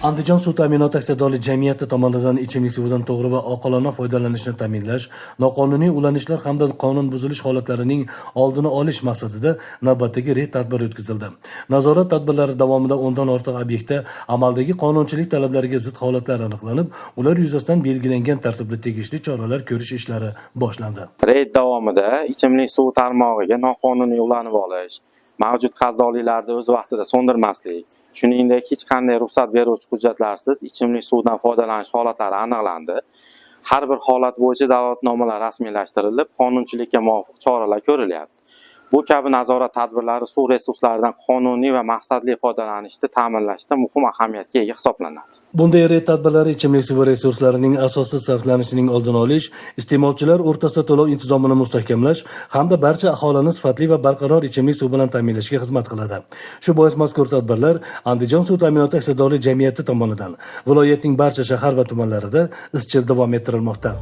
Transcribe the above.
Andijon suv ta'minoti aksiyadorlik jamiyati tomonidan ichimlik suvidan to'g'ri va oqilona foydalanishni ta'minlash, noqonuniy ulanishlar hamda qonun buzilish holatlarining oldini olish maqsadida navbatdagi reyd tadbiri o'tkazildi. Nazorat tadbirlari davomida 10 dan ortiq obyektda amaldagi qonunchilik talablariga zid holatlar aniqlanib, ular yuzasidan belgilangan tartibda tegishli choralar ko'rish ishlari boshlandi. Reyd davomida ichimlik suvi tarmog'iga noqonuniy ulanib olish, mavjud qarzdorliklarni o'z vaqtida so'ndirmaslik, shuningdek hech qanday ruxsat beruvchi hujjatlarsiz ichimlik suvidan foydalanish holatlari aniqlandi. Har bir holat bo'yicha da'vatnomalar rasmiylashtirilib, qonunchilikka muvofiq choralar ko'rilyapti. Bu kabi nazorat tadbirlari suv resurslaridan qonuniy va maqsadli foydalanishni ta'minlashda muhim ahamiyatga ega hisoblanadi. Bunday reyd tadbirlari ichimlik suvi resurslarining asossiz sarflanishining oldini olish, iste'molchilar o'rtasida to'lov intizomini mustahkamlash hamda barcha aholini sifatli va barqaror ichimlik suvi bilan ta'minlashga xizmat qiladi. Shu bois mazkur tadbirlar Andijon suv ta'minoti aksiyadorlik jamiyati tomonidan viloyatning barcha shahar va tumanlarida izchil davom ettirilmoqda.